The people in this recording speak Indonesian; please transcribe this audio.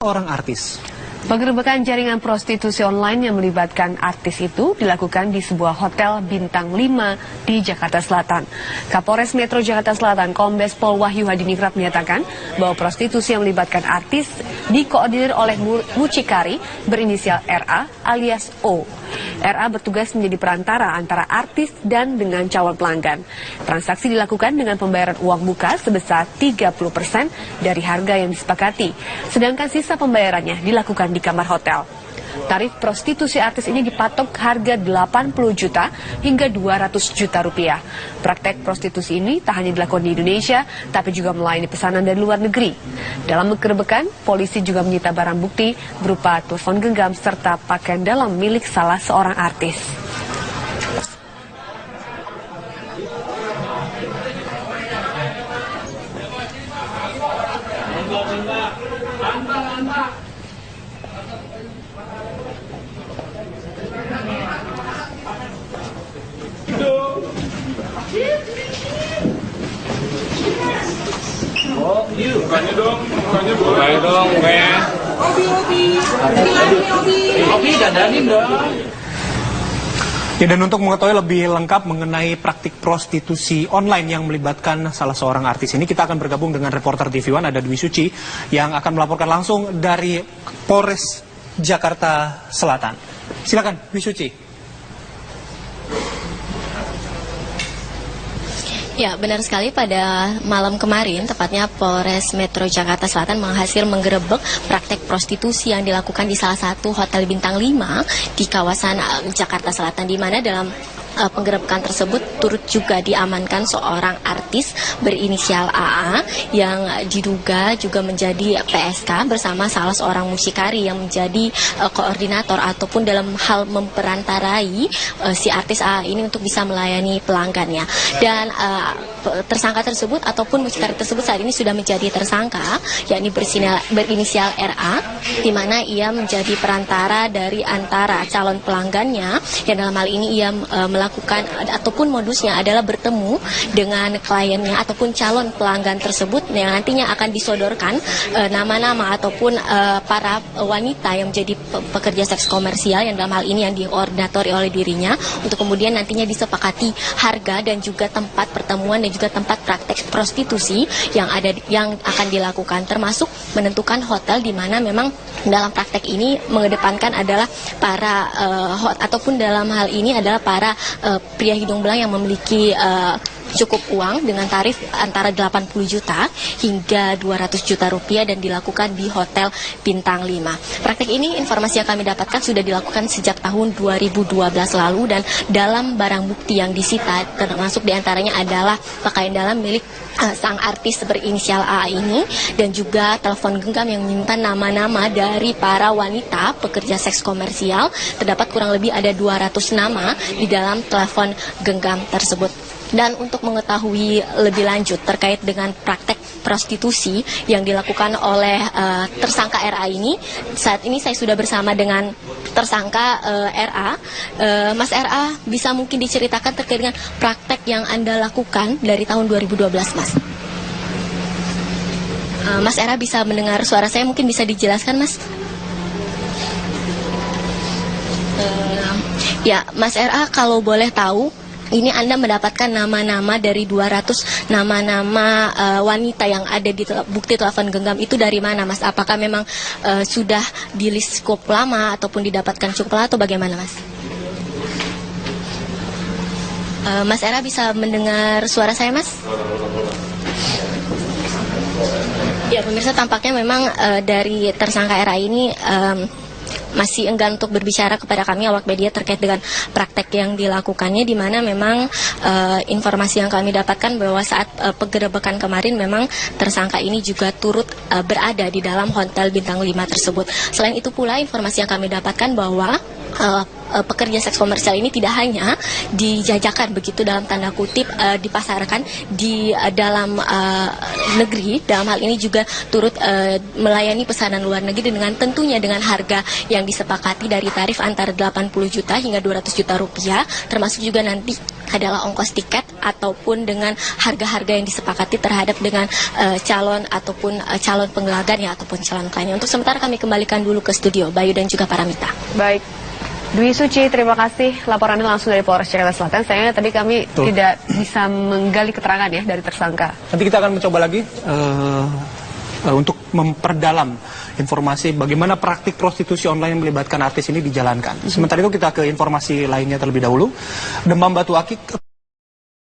Orang artis. Penggerebekan jaringan prostitusi online yang melibatkan artis itu dilakukan di sebuah hotel bintang 5 di Jakarta Selatan. Kapolres Metro Jakarta Selatan, Kombes Pol Wahyu Hadiningrat menyatakan bahwa prostitusi yang melibatkan artis dikoordinir oleh mucikari berinisial RA alias O. RA bertugas menjadi perantara antara artis dan dengan calon pelanggan. Transaksi dilakukan dengan pembayaran uang muka sebesar 30% dari harga yang disepakati, sedangkan sisa pembayarannya dilakukan di kamar hotel. Tarif prostitusi artis ini dipatok harga 80 juta hingga 200 juta rupiah. Praktek prostitusi ini tak hanya dilakukan di Indonesia, tapi juga melayani pesanan dari luar negeri. Dalam penggerebekan, polisi juga menyita barang bukti berupa telepon genggam serta pakaian dalam milik salah seorang artis. Oh, bukannya dong, bukannya dong, ya. Obi, dandanin dong. Ya, dan untuk mengetahui lebih lengkap mengenai praktik prostitusi online yang melibatkan salah seorang artis ini, kita akan bergabung dengan reporter TV One, ada Dwi Suci, yang akan melaporkan langsung dari Polres Jakarta Selatan. Silakan, Dwi Suci. Ya, benar sekali, pada malam kemarin, tepatnya Polres Metro Jakarta Selatan berhasil menggerebek praktek prostitusi yang dilakukan di salah satu hotel bintang 5 di kawasan Jakarta Selatan, di mana dalam penggerebekan tersebut turut juga diamankan seorang artis berinisial AA yang diduga juga menjadi PSK bersama salah seorang mucikari yang menjadi koordinator ataupun dalam hal memperantarai si artis AA ini untuk bisa melayani pelanggannya. Dan tersangka tersebut ataupun mucikari tersebut saat ini sudah menjadi tersangka, yakni berinisial RA, di mana ia menjadi perantara dari antara calon pelanggannya, yang dalam hal ini ia melakukan ataupun modusnya adalah bertemu dengan kliennya ataupun calon pelanggan tersebut yang nantinya akan disodorkan nama-nama ataupun para wanita yang menjadi pekerja seks komersial, yang dalam hal ini yang dikoordinatori oleh dirinya, untuk kemudian nantinya disepakati harga dan juga tempat pertemuan dan juga tempat praktek prostitusi yang akan dilakukan, termasuk menentukan hotel di mana memang dalam praktek ini mengedepankan adalah para ataupun dalam hal ini adalah para pria hidung belang yang memiliki cukup uang dengan tarif antara 80 juta hingga 200 juta rupiah dan dilakukan di Hotel Bintang 5. Praktek ini, informasi yang kami dapatkan, sudah dilakukan sejak tahun 2012 lalu, dan dalam barang bukti yang disita termasuk diantaranya adalah pakaian dalam milik sang artis berinisial A ini dan juga telepon genggam yang menyimpan nama-nama dari para wanita pekerja seks komersial. Terdapat kurang lebih ada 200 nama di dalam telepon genggam tersebut. Dan untuk mengetahui lebih lanjut terkait dengan praktek prostitusi yang dilakukan oleh tersangka RA ini, saat ini saya sudah bersama dengan tersangka RA. Mas RA, bisa mungkin diceritakan terkait dengan praktek yang Anda lakukan dari tahun 2012, Mas? Mas RA bisa mendengar suara saya, mungkin bisa dijelaskan, Mas? Ya, Mas RA, kalau boleh tahu, ini Anda mendapatkan nama-nama dari 200 nama-nama wanita yang ada di bukti telepon genggam itu dari mana, Mas? Apakah memang sudah di list cukup lama ataupun didapatkan cukup lama atau bagaimana, Mas? Mas Era bisa mendengar suara saya, Mas? Ya, pemirsa, tampaknya memang dari tersangka Era ini masih enggan untuk berbicara kepada kami awak media terkait dengan praktek yang dilakukannya, di mana memang informasi yang kami dapatkan bahwa saat penggerebekan kemarin memang tersangka ini juga turut berada di dalam Hotel Bintang 5 tersebut. Selain itu pula informasi yang kami dapatkan bahwa pekerja seks komersial ini tidak hanya dijajakan begitu dalam tanda kutip dipasarkan di dalam negeri, dalam hal ini juga turut melayani pesanan luar negeri dengan tentunya dengan harga yang disepakati dari tarif antara 80 juta hingga 200 juta rupiah, termasuk juga nanti adalah ongkos tiket ataupun dengan harga-harga yang disepakati terhadap dengan calon ataupun calon penggelagar ya ataupun calon kliennya. Untuk sementara kami kembalikan dulu ke studio Bayu dan juga Paramita. Baik. Dwi Suci, terima kasih laporannya langsung dari Polres Jakarta Selatan. Sayangnya tadi kami tidak bisa menggali keterangan ya dari tersangka. Nanti kita akan mencoba lagi untuk memperdalam informasi bagaimana praktik prostitusi online yang melibatkan artis ini dijalankan. Sementara itu kita ke informasi lainnya terlebih dahulu. Demam batu akik